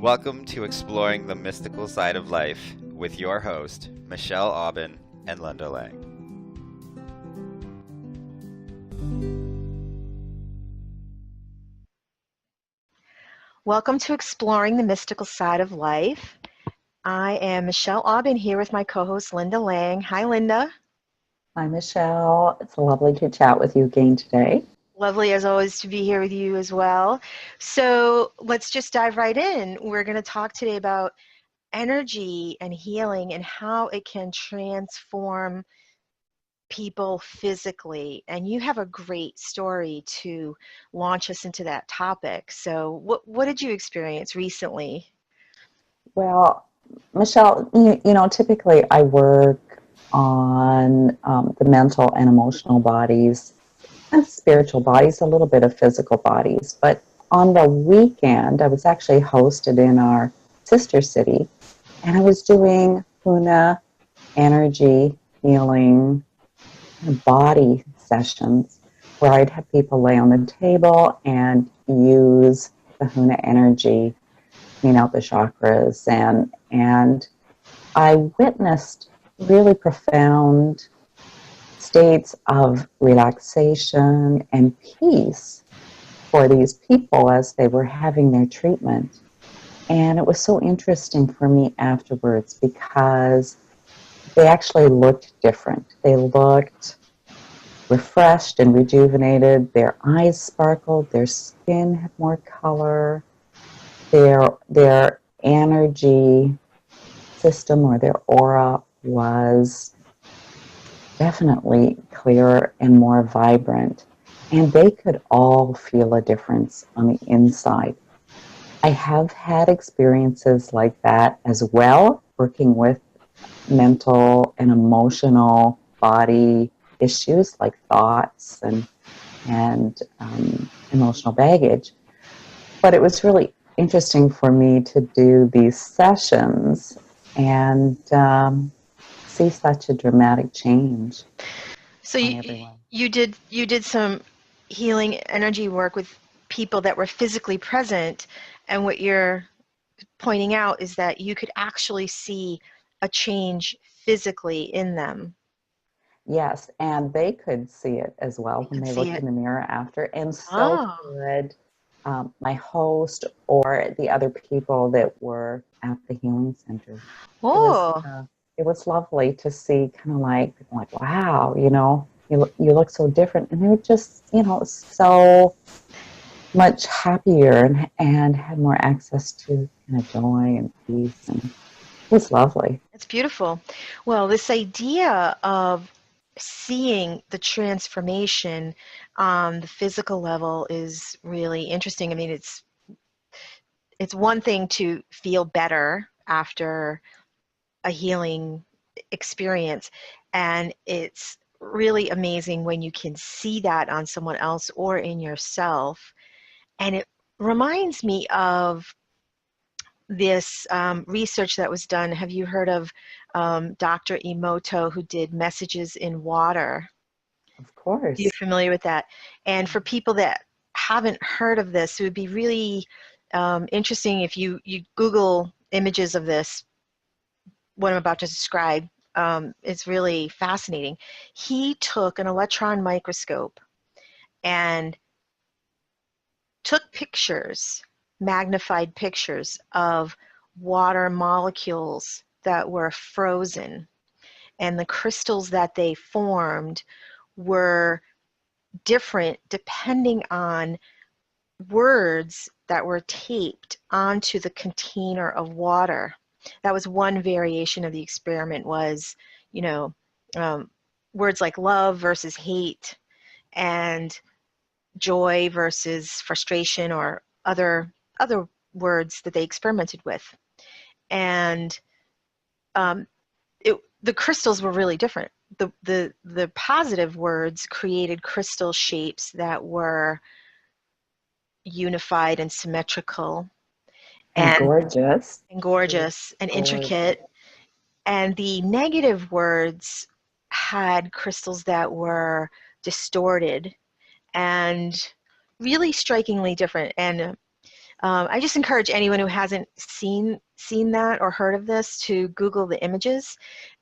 Welcome to Exploring the Mystical Side of Life with your host, Michelle Aubin and Linda Lang. Welcome to Exploring the Mystical Side of Life. I am Michelle Aubin here with my co-host Linda Lang. Hi, Linda. Hi, Michelle. It's lovely to chat with you again today. Lovely as always to be here with you as well. So let's just dive right in. We're going to talk today about energy and healing and how it can transform people physically. And you have a great story to launch us into that topic. So what did you experience recently? Well, Michelle, typically I work on the mental and emotional bodies and spiritual bodies, a little bit of physical bodies. But on the weekend, I was actually hosted in our sister city, and I was doing Huna energy healing body sessions where I'd have people lay on the table and use the Huna energy, clean out the chakras, and I witnessed really profound states of relaxation and peace for these people as they were having their treatment. And it was so interesting for me afterwards because they actually looked different. They looked refreshed and rejuvenated. Their eyes sparkled. Their skin had more color. Their energy system or their aura was definitely clearer and more vibrant. And they could all feel a difference on the inside. I have had experiences like that as well, working with mental and emotional body issues like thoughts and emotional baggage. But it was really interesting for me to do these sessions and see such a dramatic change So on everyone. you did some healing energy work with people that were physically present, and what you're pointing out is that you could actually see a change physically in them. Yes, and they could see it as well You when could they see looked it. in the mirror after, and so Oh, could my host or the other people that were at the healing center. It was oh, uh, it was lovely to see, kind of like wow, you look so different, and they were just so much happier and had more access to kind of joy and peace, and it was lovely. it's beautiful. Well, this idea of seeing the transformation on the physical level is really interesting. I mean, it's one thing to feel better after a healing experience, and it's really amazing when you can see that on someone else or in yourself. And it reminds me of this research that was done. Have you heard of Dr. Emoto, who did messages in water? Of You're course. familiar with that? And for people that haven't heard of this, it would be really interesting if you Google images of this, what I'm about to describe. It's really fascinating. He took an electron microscope and took pictures, magnified pictures of water molecules that were frozen, and the crystals that they formed were different depending on words that were taped onto the container of water. That was one variation of the experiment, was, you know, um, words like love versus hate, and joy versus frustration, or other words that they experimented with. And um, the crystals were really different. The positive words created crystal shapes that were unified and symmetrical And and, gorgeous. and gorgeous and Gorgeous. intricate. And the negative words had crystals that were distorted and really strikingly different. And I just encourage anyone who hasn't seen that or heard of this to Google the images,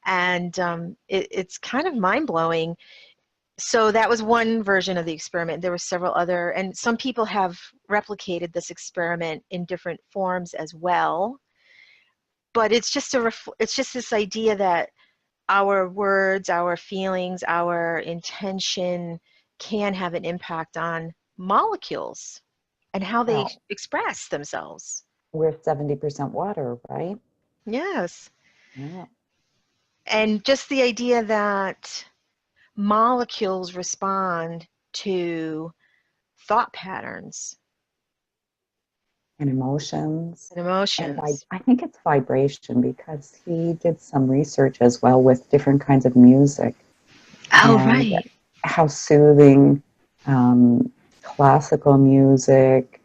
and it's kind of mind-blowing. So that was one version of the experiment. There were several other, and some people have replicated this experiment in different forms as well. But it's just it's just this idea that our words, our feelings, our intention can have an impact on molecules and how they Well, express themselves. we're 70% water, right? Yes. Yeah. And just the idea that molecules respond to thought patterns And emotions. and And emotions. I think it's vibration because he did some research as well with different kinds of music Oh, and right. how soothing classical music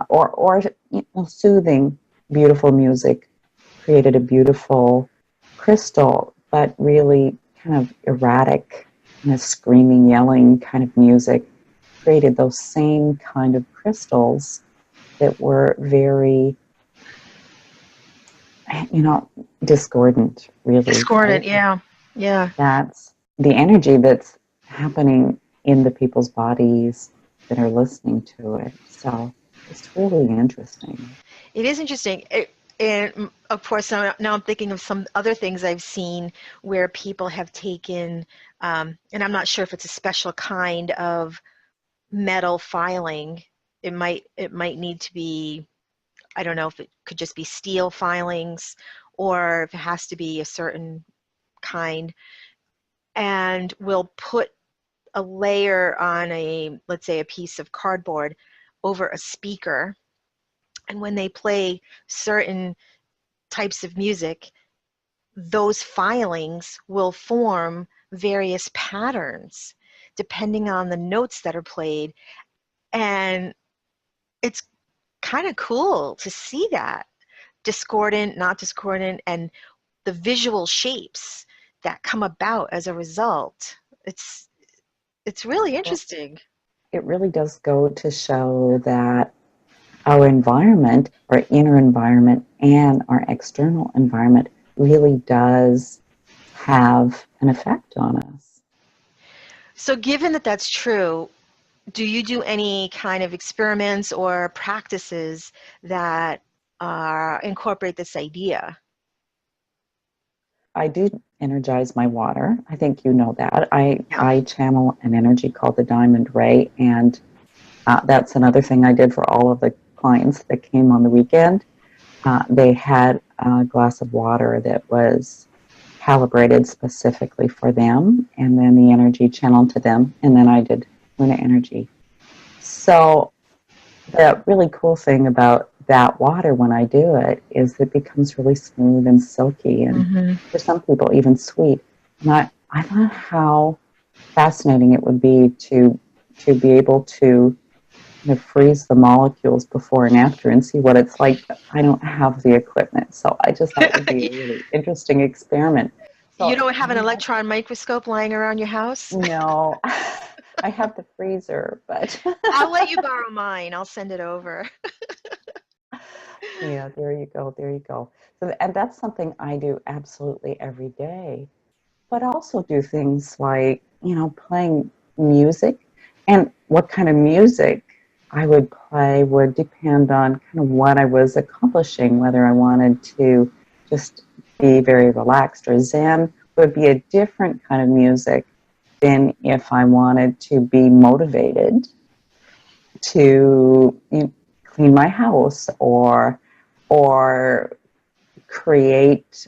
or soothing, beautiful music created a beautiful crystal, but really kind of erratic, kind of screaming, yelling kind of music created those same kind of crystals that were very, discordant, really, Discordant, right? yeah. Yeah. That's the energy that's happening in the people's bodies that are listening to it. So it's really interesting. It is interesting. And of course, now I'm thinking of some other things I've seen where people have taken, and I'm not sure if it's a special kind of metal filing. It might need to be, I don't know if it could just be steel filings or if it has to be a certain kind, and we'll put a layer on let's say a piece of cardboard over a speaker, and when they play certain types of music, those filings will form various patterns depending on the notes that are played. And it's kind of cool to see that discordant, not discordant, and the visual shapes that come about as a result. It's really Well, interesting. it really does go to show that our environment, our inner environment, and our external environment really does have an effect on us. So given that that's true, do you do any kind of experiments or practices that incorporate this idea? I do energize my water. I think you know that. I, Yeah. I channel an energy called the diamond ray, and that's another thing I did for all of the clients that came on the weekend. They had a glass of water that was calibrated specifically for them, and then the energy channeled to them, and then I did Luna energy. So the really cool thing about that water when I do it is it becomes really smooth and silky, and Mm-hmm. for some people even sweet. And I thought how fascinating it would be to be able to kind of freeze the molecules before and after and see what it's like. But I don't have the equipment, so I just thought it would be a really interesting experiment. You So don't have an I'm not, electron microscope lying around your house? no, I have the freezer, but I'll let you borrow mine. I'll send it over. yeah, there you go, there you go. So, and that's something I do absolutely every day. But also do things like, playing music. And what kind of music I would play would depend on kind of what I was accomplishing, whether I wanted to just be very relaxed or zen would be a different kind of music than if I wanted to be motivated to clean my house or create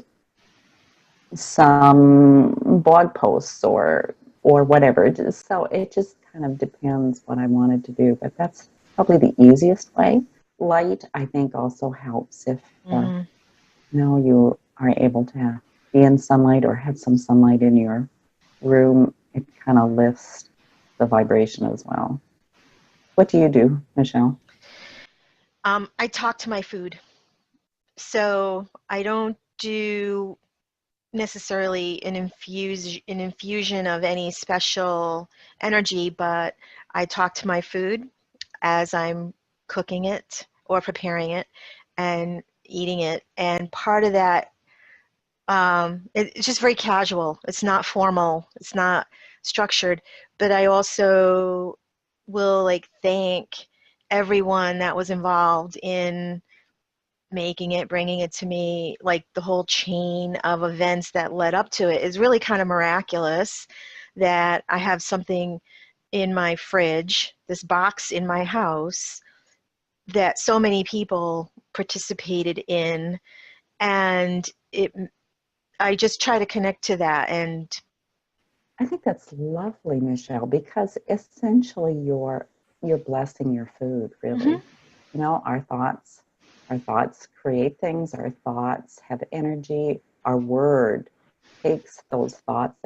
some blog posts or whatever. So it just kind of depends what I wanted to do, but that's probably the easiest way. Light, I think, also helps if Mm-hmm. you are able to be in sunlight or have some sunlight in your room. It kind of lifts the vibration as well. What do you do, Michelle? I talk to my food. So I don't do necessarily an infusion of any special energy, but I talk to my food as I'm cooking it or preparing it and eating it. And part of that, it's just very casual. It's not formal. It's not structured. But I also will like thank everyone that was involved in making it, bringing it to me. Like the whole chain of events that led up to it is really kind of miraculous that I have something in my fridge, this box in my house that so many people participated in, and I just try to connect to that. And I think that's lovely, Michelle, because essentially you're blessing your food, really. Mhm. You know, our thoughts create things, our thoughts have energy. Our word takes those thoughts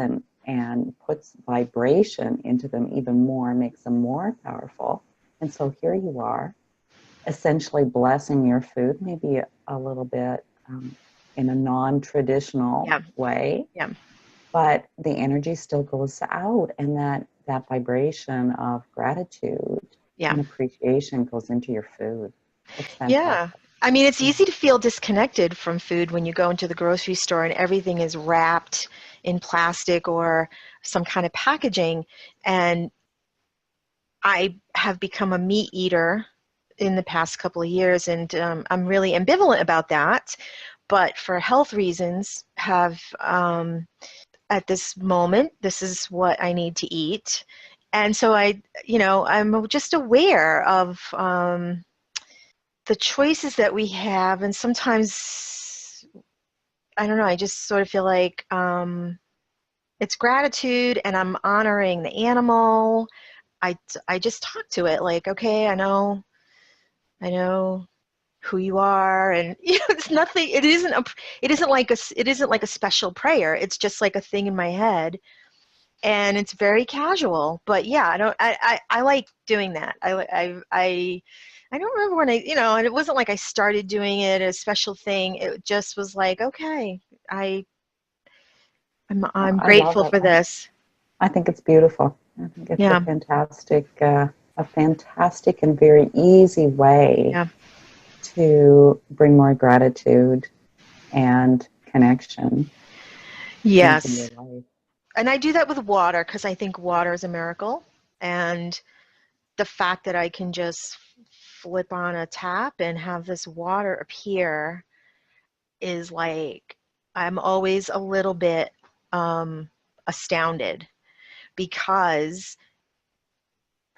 and puts vibration into them even more, makes them more powerful. And so here you are, essentially blessing your food, maybe a little bit in a non-traditional Yeah, way, yeah, but the energy still goes out, and that vibration of gratitude yeah, and appreciation goes into your food. That's yeah. fantastic. I mean, it's Yeah. easy to feel disconnected from food when you go into the grocery store and everything is wrapped in plastic or some kind of packaging. And I have become a meat eater in the past couple of years, and I'm really ambivalent about that. But for health reasons, have at this moment, this is what I need to eat. And so I'm just aware of the choices that we have. And sometimes, I don't know, I just sort of feel like it's gratitude and I'm honoring the animal. I just talk to it like, okay, I know who you are, and it's nothing. It isn't like a special prayer. It's just like a thing in my head, and it's very casual. But yeah, I like doing that. I don't remember when and it wasn't like I started doing it as a special thing. It just was like, okay, I I'm I love grateful it. for this. I think it's beautiful. I think it's Yeah, a fantastic and very easy way yeah, to bring more gratitude and connection into your yes. life. And I do that with water because I think water is a miracle, and the fact that I can just flip on a tap and have this water appear is like, I'm always a little bit astounded because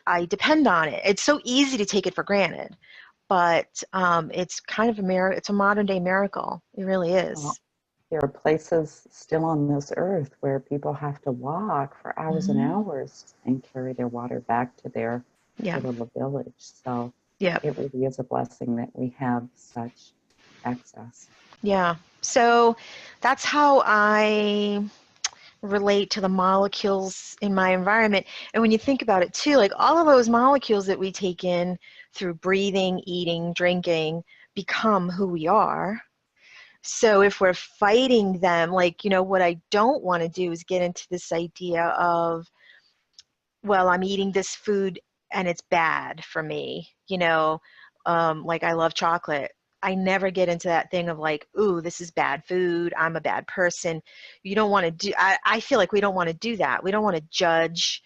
I depend on it. It's so easy to take it for granted, but it's kind of a miracle. It's a modern day miracle. It really Well, is. there are places still on this earth where people have to walk for hours and Hmm. hours and carry their water back to Yeah, their little village. So yeah, it really is a blessing that we have such access. yeah. So that's how I relate to the molecules in my environment. And when you think about it too, like all of those molecules that we take in through breathing, eating, drinking become who we are. So if we're fighting them, like, what I don't want to do is get into this idea of, well, I'm eating this food and it's bad for me, like I love chocolate. I never get into that thing of like, ooh, this is bad food. I'm a bad person. You don't want to I feel like we don't want to do that. We don't want to judge,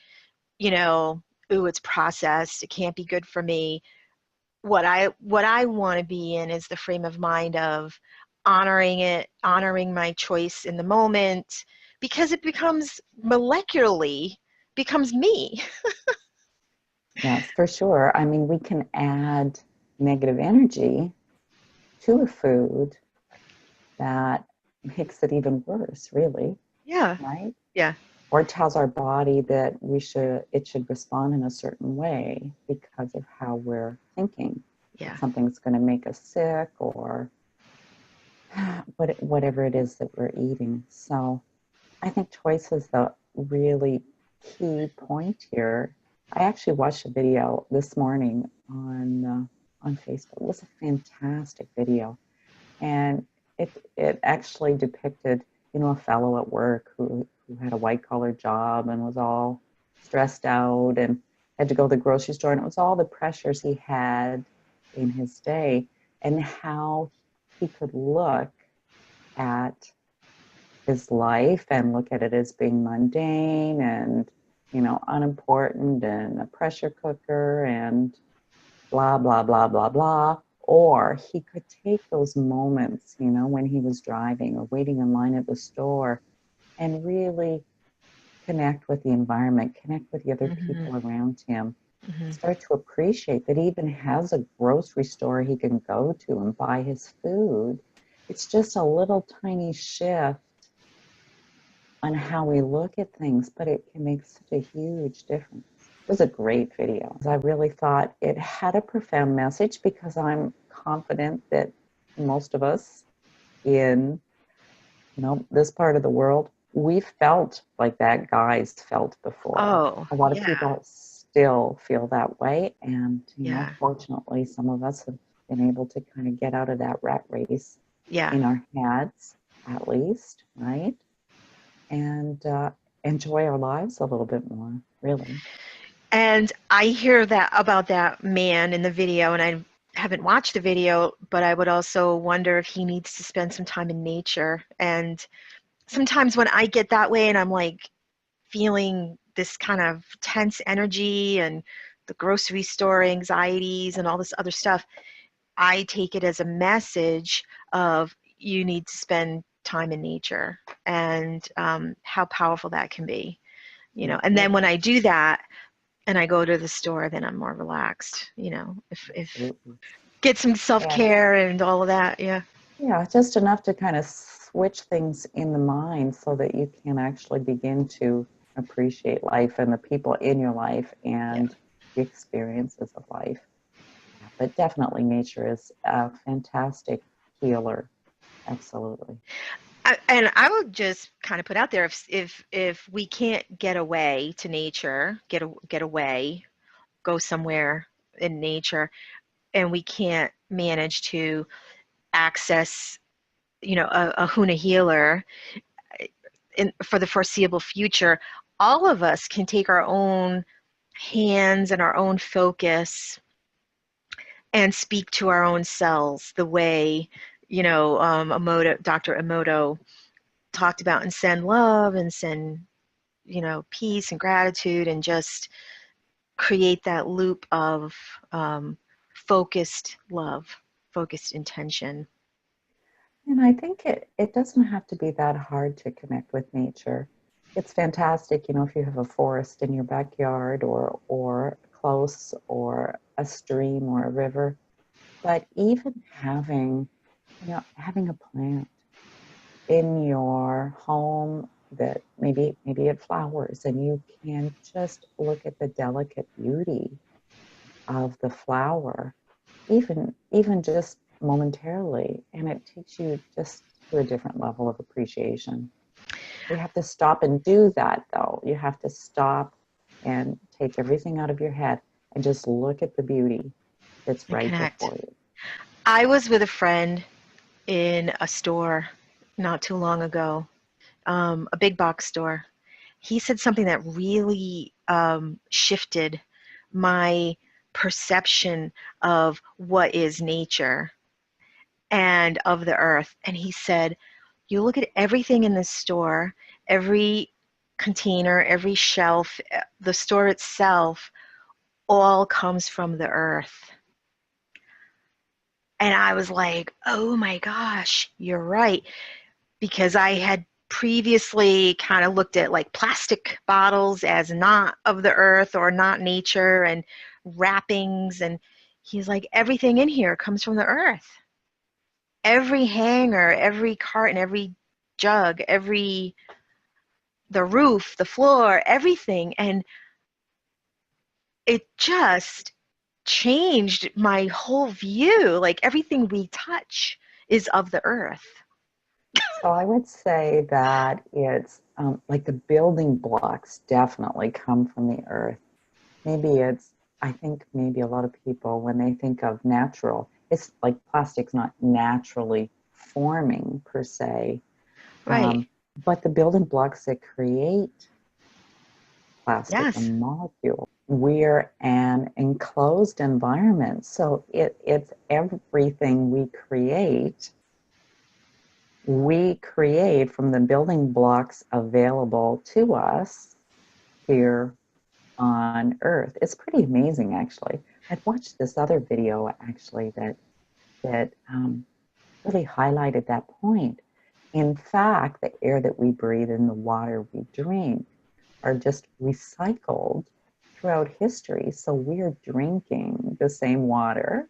you know, ooh, it's processed. It can't be good for me. What I want to be in is the frame of mind of honoring it, honoring my choice in the moment, because it becomes molecularly becomes me. Yes, for sure. I mean, we can add negative energy to a food that makes it even worse, really, Yeah, right? yeah, Or tells our body that it should respond in a certain way because of how we're thinking that yeah, something's going to make us sick or whatever it is that we're eating. So I think choice is the really key point here. I actually watched a video this morning on Facebook. It was a fantastic video, and it actually depicted, a fellow at work who had a white collar job and was all stressed out and had to go to the grocery store, and it was all the pressures he had in his day, and how he could look at his life and look at it as being mundane and, unimportant and a pressure cooker and blah, blah, blah, blah, blah. Or he could take those moments, when he was driving or waiting in line at the store and really connect with the environment, connect with the other people around him, start to appreciate that he even has a grocery store he can go to and buy his food. It's just a little tiny shift on how we look at things, but it can make such a huge difference. It was a great video. I really thought it had a profound message because I'm confident that most of us in this part of the world, we felt like that guy's felt before. Oh, A lot of yeah. people still feel that way, and Yeah. fortunately, some of us have been able to kind of get out of that rat race Yeah. in our heads, at least, right? And enjoy our lives a little bit more, really. And I hear that about that man in the video, and I haven't watched the video, but I would also wonder if he needs to spend some time in nature. And sometimes when I get that way and I'm like feeling this kind of tense energy and the grocery store anxieties and all this other stuff, I take it as a message of you need to spend time in nature and how powerful that can be, And then when I do that and I go to the store, then I'm more relaxed, if get some self-care and all of that. Yeah. Yeah, just enough to kind of switch things in the mind so that you can actually begin to appreciate life and the people in your life and the experiences of life. But definitely nature is a fantastic healer. Absolutely. And I would just kind of put out there, if we can't get away to nature, get away, go somewhere in nature, and we can't manage to access, a Huna healer for the foreseeable future, all of us can take our own hands and our own focus and speak to our own selves the way, Dr. Emoto talked about, and send love and send, peace and gratitude, and just create that loop of focused love, focused intention. And I think it doesn't have to be that hard to connect with nature. It's fantastic, if you have a forest in your backyard or close, or a stream or a river. But even having a plant in your home that maybe it flowers, and you can just look at the delicate beauty of the flower, even just momentarily, and it takes you just to a different level of appreciation. You have to stop and do that, though. You have to stop and take everything out of your head and just look at the beauty that's And right connect. before you. I was with a friend in a store not too long ago, a big box store. He said something that really shifted my perception of what is nature and of the earth. And he said, you look at everything in this store, every container, every shelf, the store itself, all comes from the earth. And I was like, oh my gosh, you're right. Because I had previously kind of looked at like plastic bottles as not of the earth or not nature, and wrappings. And he's like, everything in here comes from the earth. Every hanger, every carton, every jug, the roof, the floor, everything. And it just changed my whole view. Like everything we touch is of the earth. So I would say that it's like the building blocks definitely come from the earth. I think maybe a lot of people, when they think of natural, it's like plastic's not naturally forming per se, Right. but the building blocks that create plastic, the Yes. molecule, we're an enclosed environment. So it's everything we create from the building blocks available to us here on Earth. It's pretty amazing, actually. I'd watched this other video, actually, that really highlighted that point. In fact, the air that we breathe and the water we drink are just recycled throughout history. So we're drinking the same water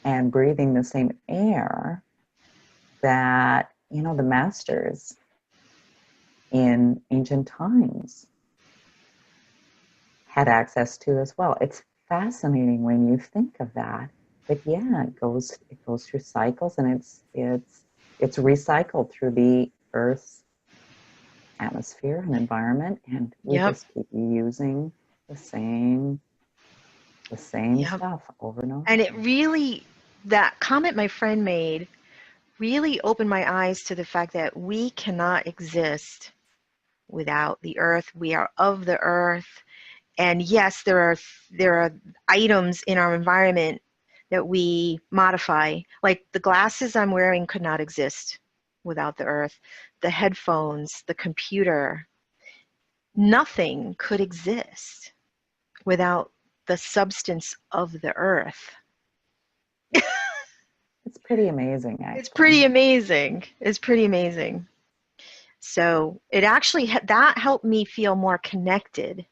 and breathing the same air that, the masters in ancient times had access to as well. It's fascinating when you think of that. But yeah, it goes through cycles, and it's recycled through the Earth's atmosphere and environment, and we Yep. just keep using the same Yep. stuff over and over. And it really, that comment my friend made really opened my eyes to the fact that we cannot exist without the earth. We are of the earth. And yes, there are items in our environment that we modify. Like the glasses I'm wearing could not exist without the earth. The headphones, the computer, nothing could exist without the substance of the earth. It's pretty amazing, actually. It's pretty amazing. It's pretty amazing. So it actually, that helped me feel more connected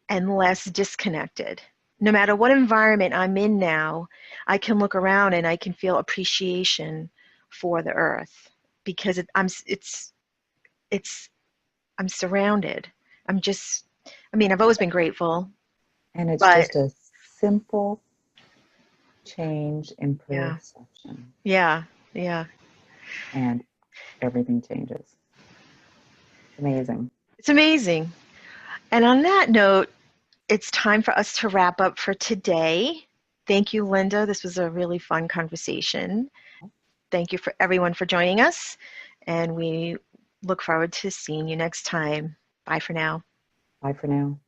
and less disconnected. No matter what environment I'm in now, I can look around and I can feel appreciation for the earth because I'm surrounded. I've always been grateful. And it's But just a simple change in yeah, perception. yeah. And everything changes. Amazing. It's amazing. And on that note, it's time for us to wrap up for today. Thank you, Linda. This was a really fun conversation. Thank you for everyone for joining us. And we look forward to seeing you next time. Bye for now. Bye for now.